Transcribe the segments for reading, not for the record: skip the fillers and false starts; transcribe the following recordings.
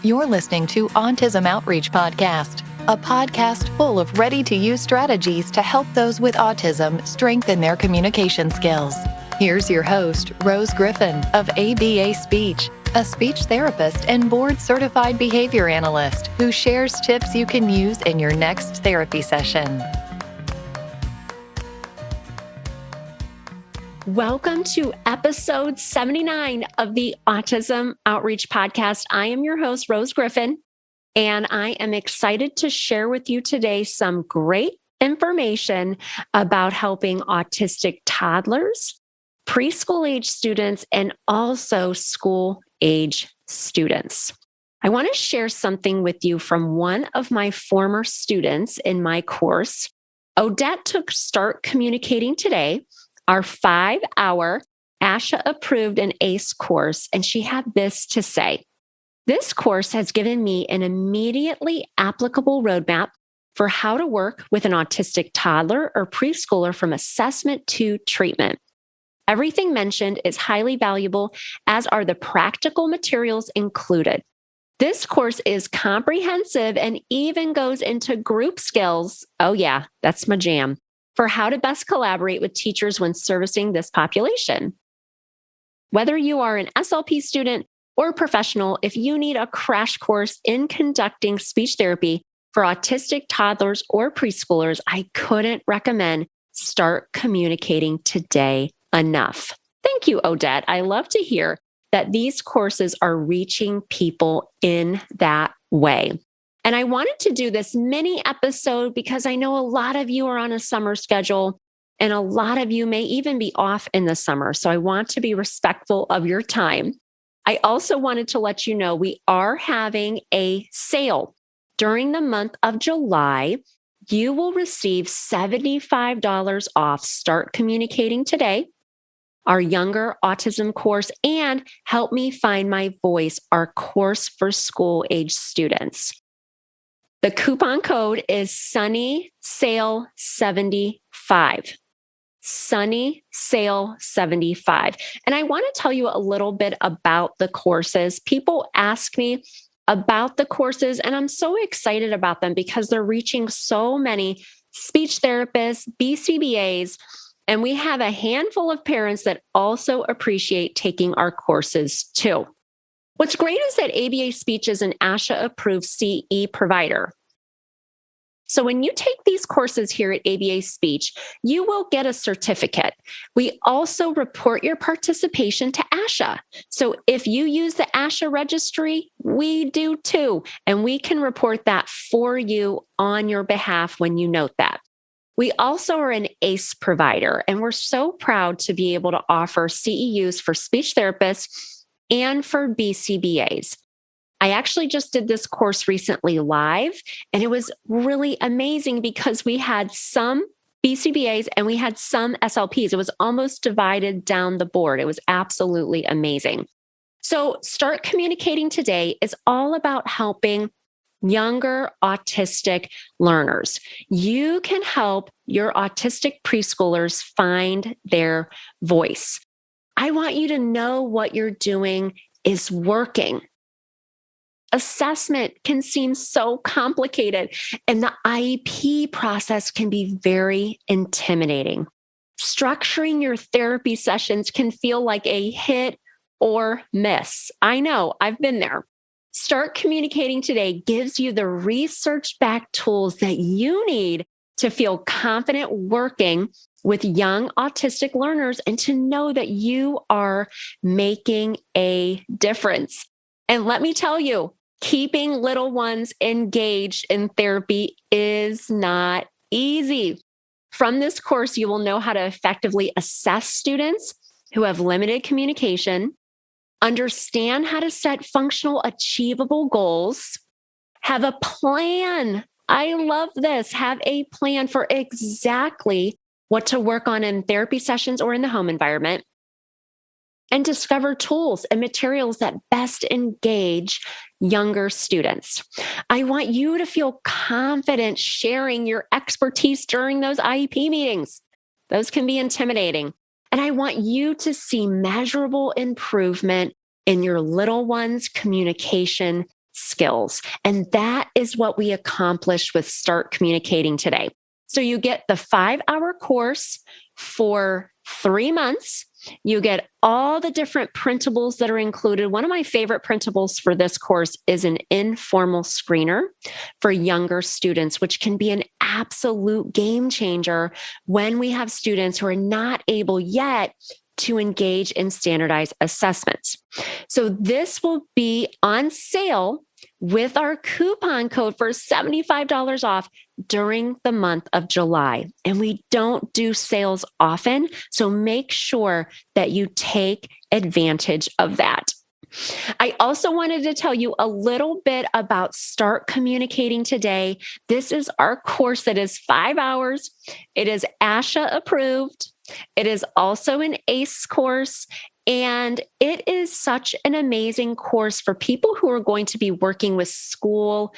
You're listening to Autism Outreach Podcast, a podcast full of ready-to-use strategies to help those with autism strengthen their communication skills. Here's your host, Rose Griffin of ABA Speech, a speech therapist and board-certified behavior analyst who shares tips you can use in your next therapy session. Welcome to episode 79 of the Autism Outreach Podcast. I am your host, Rose Griffin, and I am excited to share with you today some great information about helping autistic toddlers, preschool age students, and also school age students. I want to share something with you from one of my former students in my course. Odette took Start Communicating Today, our 5-hour ASHA approved and ACE course, and she had this to say. This course has given me an immediately applicable roadmap for how to work with an autistic toddler or preschooler from assessment to treatment. Everything mentioned is highly valuable, as are the practical materials included. This course is comprehensive and even goes into group skills. Oh yeah, that's my jam. For how to best collaborate with teachers when servicing this population. Whether you are an SLP student or professional, if you need a crash course in conducting speech therapy for autistic toddlers or preschoolers, I couldn't recommend Start Communicating Today enough. Thank you, Odette. I love to hear that these courses are reaching people in that way. And I wanted to do this mini episode because I know a lot of you are on a summer schedule and a lot of you may even be off in the summer. So I want to be respectful of your time. I also wanted to let you know we are having a sale during the month of July. You will receive $75 off Start Communicating Today, our younger autism course, and Help Me Find My Voice, our course for school age students. The coupon code is SunnySale75. SunnySale75. And I want to tell you a little bit about the courses. People ask me about the courses, and I'm so excited about them because they're reaching so many speech therapists, BCBAs, and we have a handful of parents that also appreciate taking our courses too. What's great is that ABA Speech is an ASHA-approved CE provider. So when you take these courses here at ABA Speech, you will get a certificate. We also report your participation to ASHA. So if you use the ASHA registry, we do too, and we can report that for you on your behalf when you note that. We also are an ACE provider, and we're so proud to be able to offer CEUs for speech therapists and for BCBAs. I actually just did this course recently live, and it was really amazing because we had some BCBAs and we had some SLPs. It was almost divided down the board. It was absolutely amazing. So Start Communicating Today is all about helping younger autistic learners. You can help your autistic preschoolers find their voice. I want you to know what you're doing is working. Assessment can seem so complicated, and the IEP process can be very intimidating. Structuring your therapy sessions can feel like a hit or miss. I know, I've been there. Start Communicating Today gives you the research-backed tools that you need to feel confident working with young autistic learners and to know that you are making a difference. And let me tell you, keeping little ones engaged in therapy is not easy. From this course, you will know how to effectively assess students who have limited communication, understand how to set functional, achievable goals, have a plan. I love this. Have a plan for exactly what to work on in therapy sessions or in the home environment, and discover tools and materials that best engage younger students. I want you to feel confident sharing your expertise during those IEP meetings. Those can be intimidating. And I want you to see measurable improvement in your little one's communication skills. And that is what we accomplished with Start Communicating Today. So you get the 5-hour course for 3 months. You get all the different printables that are included. One of my favorite printables for this course is an informal screener for younger students, which can be an absolute game changer when we have students who are not able yet to engage in standardized assessments. So this will be on sale with our coupon code for $75 off during the month of July. And we don't do sales often, so make sure that you take advantage of that. I also wanted to tell you a little bit about Start Communicating Today. This is our course that is 5 hours. It is ASHA approved. It is also an ACE course. And it is such an amazing course for people who are going to be working with school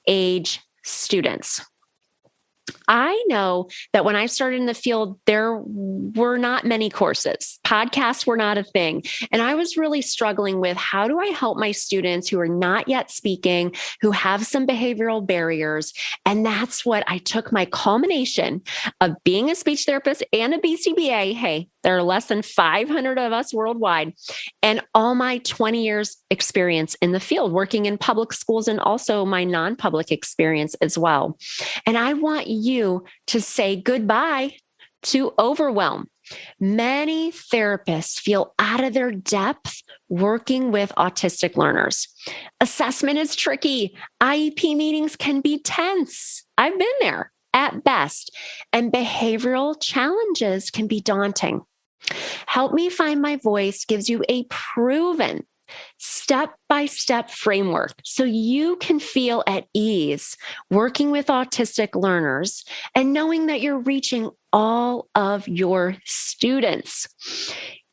age students. I know that when I started in the field, there were not many courses. Podcasts were not a thing. And I was really struggling with how do I help my students who are not yet speaking, who have some behavioral barriers. And that's what I took my culmination of being a speech therapist and a BCBA. Hey, there are less than 500 of us worldwide, and all my 20 years experience in the field, working in public schools, and also my non-public experience as well. And I want you to say goodbye to overwhelm. Many therapists feel out of their depth working with autistic learners. Assessment is tricky. IEP meetings can be tense. I've been there at best, and behavioral challenges can be daunting. Help Me Find My Voice gives you a proven step-by-step framework so you can feel at ease working with autistic learners and knowing that you're reaching all of your students.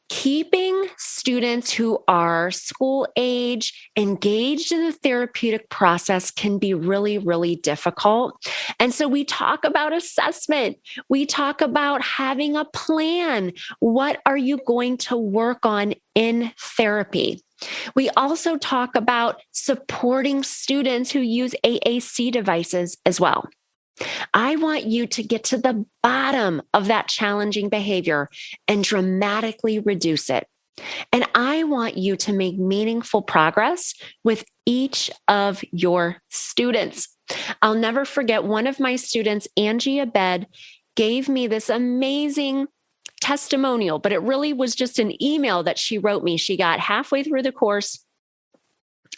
Keeping students who are school age engaged in the therapeutic process can be really, really difficult. And so we talk about assessment. We talk about having a plan. What are you going to work on in therapy? We also talk about supporting students who use AAC devices as well. I want you to get to the bottom of that challenging behavior and dramatically reduce it. And I want you to make meaningful progress with each of your students. I'll never forget one of my students, Angie Abed, gave me this amazing testimonial, but it really was just an email that she wrote me. She got halfway through the course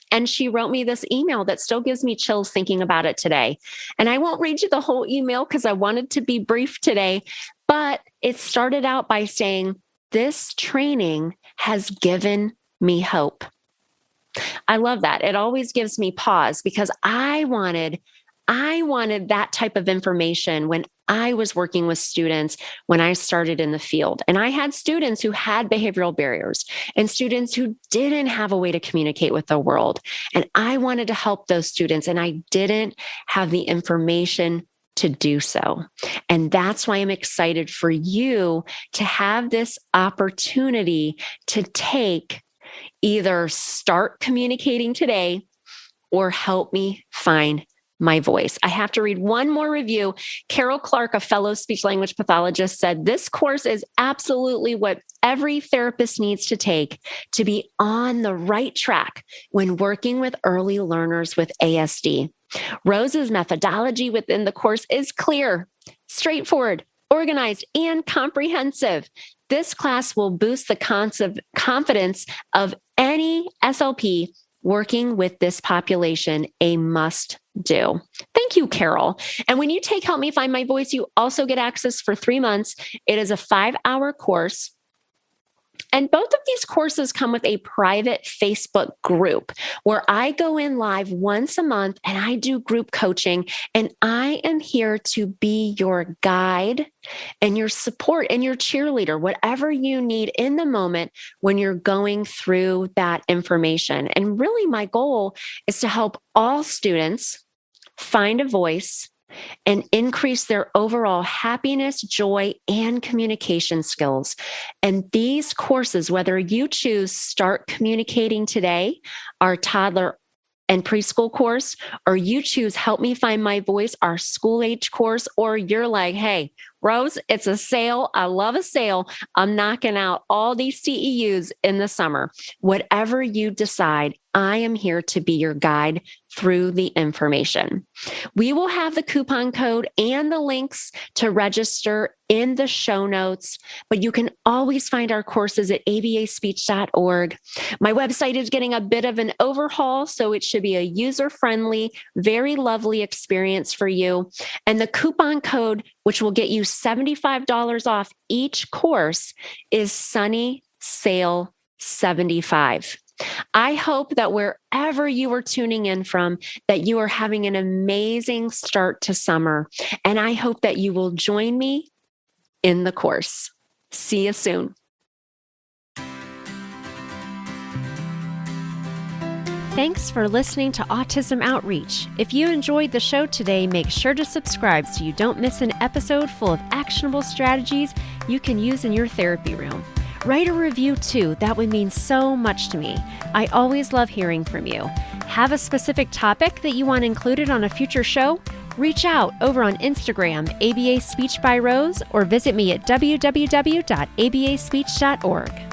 and she wrote me this email that still gives me chills thinking about it today. And I won't read you the whole email because I wanted to be brief today, but it started out by saying, "This training has given me hope." I love that. It always gives me pause because I wanted that type of information when I was working with students when I started in the field. And I had students who had behavioral barriers and students who didn't have a way to communicate with the world. And I wanted to help those students, and I didn't have the information to do so. And that's why I'm excited for you to have this opportunity to take either Start Communicating Today or Help Me Find My Voice. I have to read one more review. Carol Clark, a fellow speech language pathologist, said, "This course is absolutely what every therapist needs to take to be on the right track when working with early learners with ASD. Rose's methodology within the course is clear, straightforward, organized, and comprehensive. This class will boost the confidence of any SLP working with this population, a must do." Thank you, Carol. And when you take Help Me Find My Voice, you also get access for 3 months. It is a 5-hour course. And both of these courses come with a private Facebook group where I go in live once a month and I do group coaching. And I am here to be your guide and your support and your cheerleader, whatever you need in the moment when you're going through that information. And really, my goal is to help all students find a voice and increase their overall happiness, joy, and communication skills. And these courses, whether you choose Start Communicating Today, our Toddler and preschool course, or you choose Help Me Find My Voice, our school age course, or you're like, hey, Rose, it's a sale. I love a sale. I'm knocking out all these CEUs in the summer. Whatever you decide, I am here to be your guide through the information. We will have the coupon code and the links to register in the show notes, but you can always find our courses at abaspeech.org. My website is getting a bit of an overhaul, so it should be a user-friendly, very lovely experience for you. And the coupon code, which will get you $75 off each course, is Sunny Sale 75. I hope that wherever you are tuning in from, that you are having an amazing start to summer. And I hope that you will join me in the course. See you soon. Thanks for listening to Autism Outreach. If you enjoyed the show today, make sure to subscribe so you don't miss an episode full of actionable strategies you can use in your therapy room. Write a review too. That would mean so much to me. I always love hearing from you. Have a specific topic that you want included on a future show? Reach out over on Instagram, ABA Speech by Rose, or visit me at www.abaspeech.org.